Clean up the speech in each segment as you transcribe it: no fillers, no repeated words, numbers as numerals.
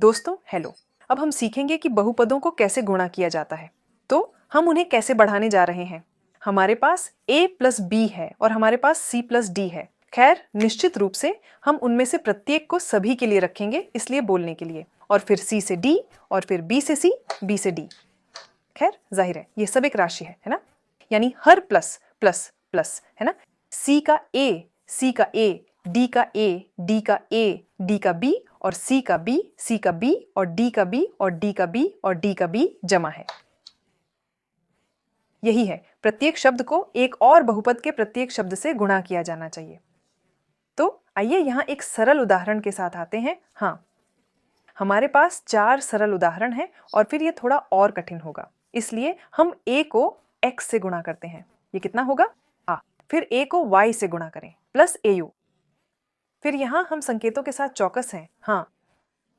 दोस्तों हेलो। अब हम सीखेंगे कि बहुपदों को कैसे गुणा किया जाता है। तो हम उन्हें कैसे बढ़ाने जा रहे हैं। हमारे पास a प्लस बी है और हमारे पास c प्लस डी है। खैर निश्चित रूप से हम उनमें से प्रत्येक को सभी के लिए रखेंगे, इसलिए बोलने के लिए, और फिर c से d और फिर b से c, b से d। खैर जाहिर है ये सब एक राशि है ना, यानी हर प्लस प्लस प्लस है ना। c का a, c का a, d का a, d का a, d का b और c का b, c का b और d का b और d का b और d का b जमा है। यही है, प्रत्येक शब्द को एक और बहुपद के प्रत्येक शब्द से गुणा किया जाना चाहिए। तो आइए यहाँ एक सरल उदाहरण के साथ आते हैं। हाँ, हमारे पास 4 सरल उदाहरण हैं और फिर ये थोड़ा और कठिन होगा, इसलिए हम a को x से गुणा करते हैं। ये कितना होगा a, फिर a को y से गुणा करें प्लस au। फिर यहाँ हम संकेतों के साथ चौकस हैं। हाँ,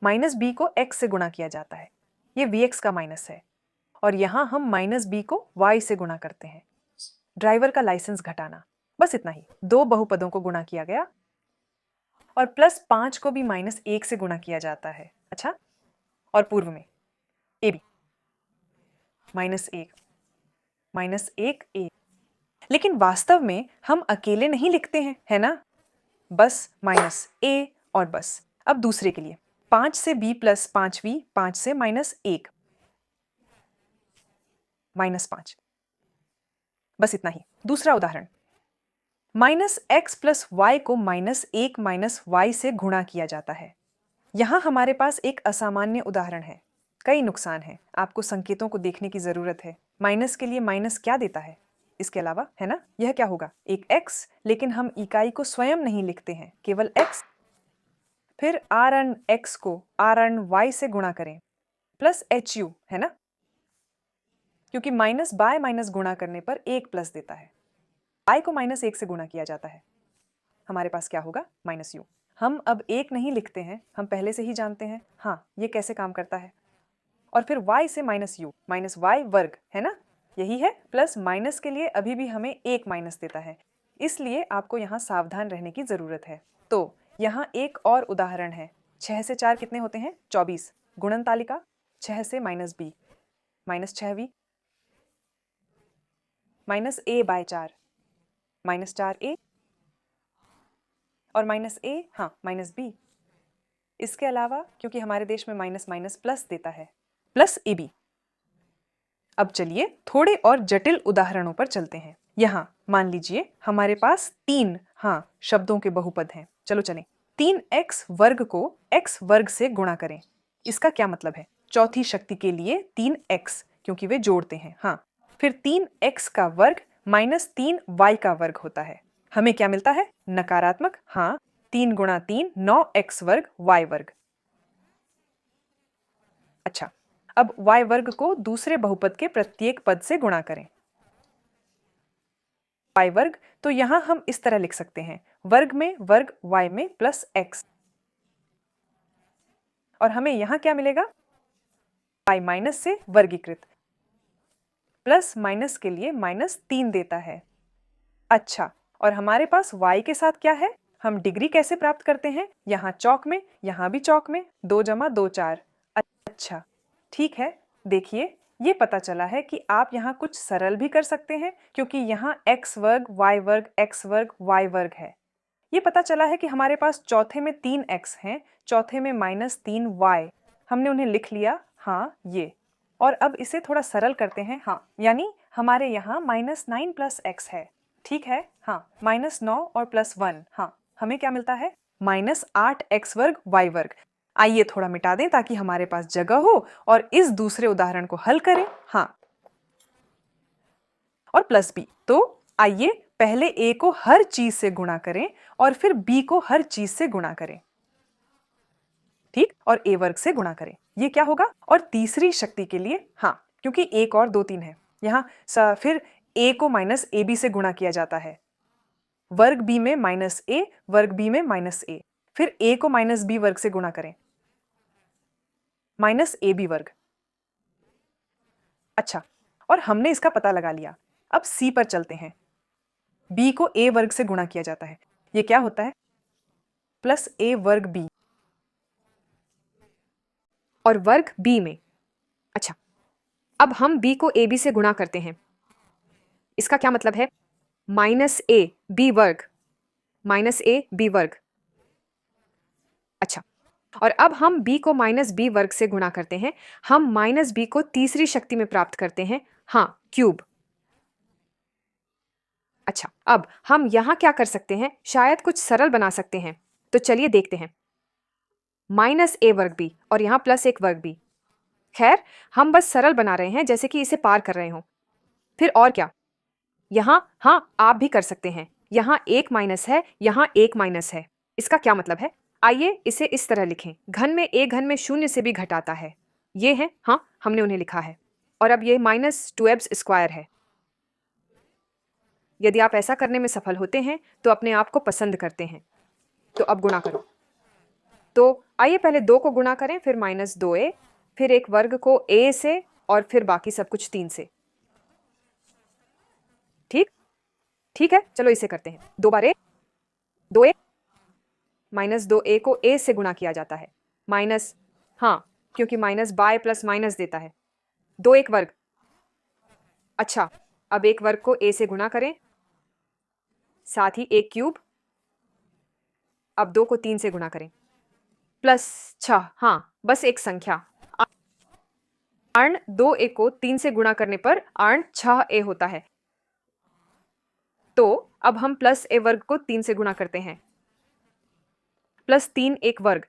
माइनस b को x से गुणा किया जाता है, ये vx का माइनस है, और यहाँ हम माइनस b को y से गुणा करते हैं। ड्राइवर का लाइसेंस घटाना, बस इतना ही। 2 बहुपदों को गुणा किया गया और प्लस 5 को भी माइनस 1 से गुणा किया जाता है। अच्छा, और पूर्व में ए बी माइनस 1 a, लेकिन वास्तव में हम अकेले नहीं लिखते हैं, है ना। बस माइनस a और बस। अब दूसरे के लिए 5 से b प्लस 5v, 5 से माइनस 1 माइनस 5, बस इतना ही। दूसरा उदाहरण, माइनस एक्स प्लस वाई को माइनस 1 माइनस वाई से गुणा किया जाता है। यहाँ हमारे पास एक असामान्य उदाहरण है, कई नुकसान हैं, आपको संकेतों को देखने की जरूरत है। माइनस के लिए माइनस क्या देता है इसके अलावा, है ना। यह क्या होगा, एक x, लेकिन हम इकाई को स्वयं नहीं लिखते हैं, केवल x। फिर rn x को rn y से गुणा करें प्लस hu, है ना, क्योंकि माइनस बाय माइनस गुणा करने पर 1 प्लस देता है। y को माइनस 1 से गुणा किया जाता है, हमारे पास क्या होगा, माइनस u। हम अब 1 नहीं लिखते हैं, हम पहले से ही जानते हैं हाँ ये कैसे काम करता है। और फिर y से माइनस u, माइनस y वर्ग, है ना, यही है। प्लस माइनस के लिए अभी भी हमें 1 माइनस देता है, इसलिए आपको यहाँ सावधान रहने की जरूरत है। तो यहाँ एक और उदाहरण है। 6 से 4 कितने होते हैं, 24। गुणन तालिका 6 से minus b, minus 6v, minus a by 4, minus 4a और माइनस a, हाँ माइनस b। इसके अलावा क्योंकि हमारे देश में माइनस माइनस प्लस देता है, प्लस ab। अब चलिए थोड़े और जटिल उदाहरणों पर चलते हैं। यहाँ मान लीजिए हमारे पास 3 शब्दों के बहुपद हैं। चलो चलें। 3x वर्ग को x वर्ग से गुणा करें। इसका क्या मतलब है, चौथी शक्ति के लिए 3x, क्योंकि वे जोड़ते हैं। फिर 3x का वर्ग माइनस 3y का वर्ग होता है। हमें क्या मिलता है, नकारात्मक। 3 गुणा 3 9x वर्ग y वर्ग। अच्छा, अब y वर्ग को दूसरे बहुपद के प्रत्येक पद से गुणा करें। y वर्ग, तो यहां हम इस तरह लिख सकते हैं, वर्ग में वर्ग y में प्लस x, और हमें यहां क्या मिलेगा, y माइनस से वर्गीकृत, प्लस माइनस के लिए माइनस 3 देता है। अच्छा, और हमारे पास y के साथ क्या है, हम डिग्री कैसे प्राप्त करते हैं, यहाँ चौक में, यहाँ भी चौक में, 2 जमा 2 4। अच्छा ठीक है, देखिए ये पता चला है कि आप यहाँ कुछ सरल भी कर सकते हैं, क्योंकि यहाँ x वर्ग y वर्ग x वर्ग y वर्ग है। ये पता चला है कि हमारे पास चौथे में 3x हैं, चौथे में माइनस 3y, हमने उन्हें लिख लिया ये। और अब इसे थोड़ा सरल करते हैं। यानी हमारे यहाँ माइनस 9 प्लस x है, ठीक है। माइनस 9 और प्लस 1, हमें क्या मिलता है, माइनस 8x वर्ग y वर्ग। आइए थोड़ा मिटा दें ताकि हमारे पास जगह हो और इस दूसरे उदाहरण को हल करें। और प्लस b, तो आइए पहले a को हर चीज से गुणा करें और फिर b को हर चीज से गुणा करें, ठीक, और a वर्ग से गुणा करें। ये क्या होगा, और तीसरी शक्ति के लिए क्योंकि 1 और 2 3 है यहाँ, फिर a को माइनस ए बी से गुणा किया जाता है, वर्ग b में माइनस a, वर्ग b में माइनस a, फिर a को माइनस b वर्ग से गुणा करें, माइनस ए बी वर्ग। अच्छा, और हमने इसका पता लगा लिया। अब c पर चलते हैं। b को a वर्ग से गुणा किया जाता है, ये क्या होता है, प्लस a वर्ग b, और वर्ग b में। अच्छा, अब हम b को ab से गुणा करते हैं। इसका क्या मतलब है? माइनस a b वर्ग, माइनस a b वर्ग। अच्छा, और अब हम b को माइनस b वर्ग से गुणा करते हैं। हम माइनस b को तीसरी शक्ति में प्राप्त करते हैं, हाँ, क्यूब। अच्छा, अब हम यहां क्या कर सकते हैं? शायद कुछ सरल बना सकते हैं। तो चलिए देखते हैं। माइनस a वर्ग b और यहां प्लस एक वर्ग b। खैर, हम बस सरल बना रहे हैं, जैसे कि इसे पार कर रहे हो। फिर और क्या? यहां, हाँ, आप भी कर सकते हैं। यहां एक माइनस है, यहां एक माइनस है। इसका क्या मतलब है? आइए इसे इस तरह लिखें। घन में a घन में शून्य से भी घटाता है। ये है, हाँ, हमने उन्हें लिखा है। और अब ये माइनस 2ab स्क्वायर है। यदि आप ऐसा करने में सफल होते हैं तो अपने आप को पसंद करते हैं। तो अब गुणा करो। तो आइए पहले 2 को गुणा करें, फिर माइनस 2a, फिर एक वर्ग को a से और फिर बाकी सब कुछ 3 से। ठीक ठीक है, चलो इसे करते हैं। 2 बार a, 2a, माइनस 2a को a से गुणा किया जाता है। माइनस, हाँ, क्योंकि माइनस बाय प्लस माइनस देता है। 2 एक वर्ग। अच्छा, अब एक वर्ग को a से गुणा करें, साथ ही एक क्यूब। अब 2 को 3 से गुणा करें, प्लस 6, हाँ, बस एक संख्या। आर्ण 2a को 3 से गुणा करने पर आर्ण 6a होता है। तो अब हम प्लस a वर्ग को 3 से गुणा करते हैं, प्लस 3 एक वर्ग।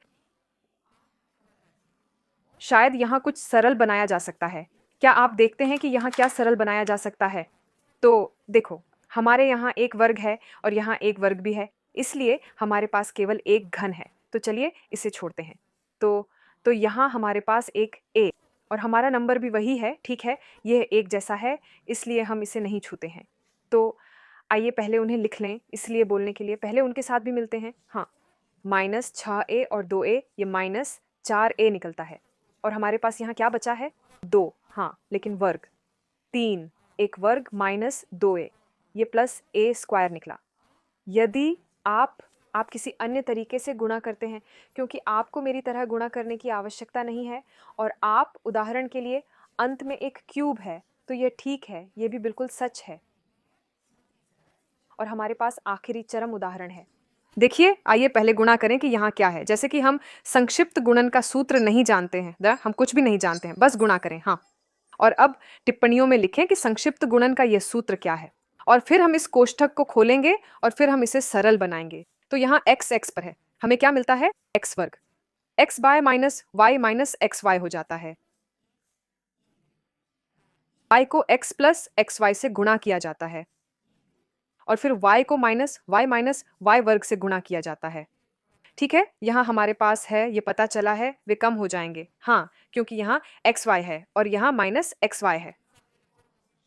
शायद यहां कुछ सरल बनाया जा सकता है। क्या आप देखते हैं कि यहां क्या सरल बनाया जा सकता है? तो देखो, हमारे यहाँ एक वर्ग है और यहाँ एक वर्ग भी है, इसलिए हमारे पास केवल एक घन है। तो चलिए इसे छोड़ते हैं। तो यहाँ हमारे पास एक a और हमारा नंबर भी वही है, ठीक है, यह एक जैसा है, इसलिए हम इसे नहीं छूते हैं। तो आइए पहले उन्हें लिख लें, इसलिए बोलने के लिए पहले उनके साथ भी मिलते हैं। हाँ, माइनस 6a और 2a, ये माइनस 4a निकलता है। और हमारे पास यहाँ क्या बचा है? 2, हाँ, लेकिन वर्ग 3, एक वर्ग माइनस 2a, ये प्लस a स्क्वायर निकला। यदि आप किसी अन्य तरीके से गुणा करते हैं, क्योंकि आपको मेरी तरह गुणा करने की आवश्यकता नहीं है, और आप उदाहरण के लिए अंत में एक क्यूब है, तो यह ठीक है, यह भी बिल्कुल सच है। और हमारे पास आखिरी चरम उदाहरण है। देखिए, आइए पहले गुणा करें कि यहाँ क्या है। जैसे कि हम संक्षिप्त गुणन का सूत्र नहीं जानते हैं, हम कुछ भी नहीं जानते हैं, बस गुणा करें। हाँ, और अब टिप्पणियों में लिखें कि संक्षिप्त गुणन का यह सूत्र क्या है, और फिर हम इस कोष्ठक को खोलेंगे और फिर हम इसे सरल बनाएंगे। तो यहाँ x x पर है, हमें क्या मिलता है? x वर्ग। x by minus y minus x y हो जाता है। y को x प्लस एक्स वाई से गुणा किया जाता है, और फिर y को माइनस वाई वर्ग से गुणा किया जाता है। ठीक है, यहाँ हमारे पास है, ये पता चला है, वे कम हो जाएंगे, हाँ, क्योंकि यहाँ एक्स वाई है और यहाँ माइनस एक्स वाई है।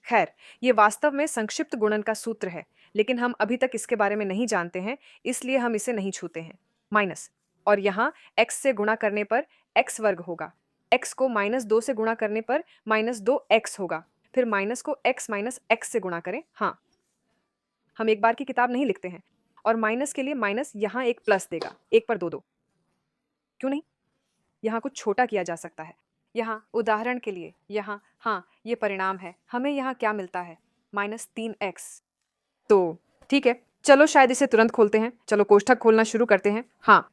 खैर, ये वास्तव में संक्षिप्त गुणन का सूत्र है, लेकिन हम अभी तक इसके बारे में नहीं जानते हैं, इसलिए हम इसे नहीं छूते हैं। माइनस, और यहाँ x से गुणा करने पर x वर्ग होगा, x को माइनस 2 से गुणा करने पर माइनस 2x होगा, फिर माइनस को x माइनस x से गुणा करें। हाँ, हम एक बार की किताब नहीं लिखते हैं, और माइनस के लिए माइनस यहाँ एक प्लस देगा, 1 पर 2 2। क्यों नहीं? यहाँ कुछ छोटा किया जा सकता है। यहाँ उदाहरण के लिए, यहाँ, हाँ, ये परिणाम है। हमें यहाँ क्या मिलता है? Minus 3x। तो ठीक है, चलो शायद इसे तुरंत खोलते हैं। चलो कोष्ठक खोलना शुरू करते हैं। हाँ,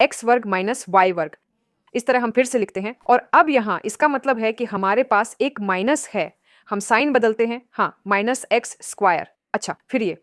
x वर्ग माइनस वाई वर्ग, इस तरह हम फिर से लिखते हैं। और अब यहाँ इसका मतलब है कि हमारे पास एक माइनस है, हम साइन बदलते हैं। हाँ, माइनस एक्स स्क्वायर। अच्छा, फिर ये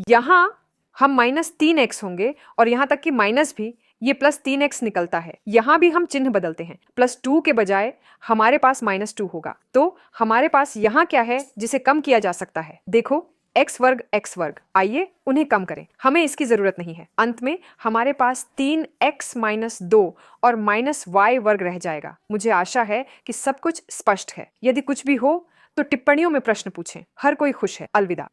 यहाँ हम माइनस 3x होंगे, और यहाँ तक कि माइनस भी, ये प्लस 3x निकलता है। यहाँ भी हम चिन्ह बदलते हैं, प्लस 2 के बजाय हमारे पास माइनस 2 होगा। तो हमारे पास यहाँ क्या है जिसे कम किया जा सकता है? देखो, x वर्ग, आइए उन्हें कम करें, हमें इसकी जरूरत नहीं है। अंत में हमारे पास 3x माइनस 2 और माइनस वाई वर्ग रह जाएगा। मुझे आशा है कि सब कुछ स्पष्ट है। यदि कुछ भी हो तो टिप्पणियों में प्रश्न पूछें। हर कोई खुश है। अलविदा।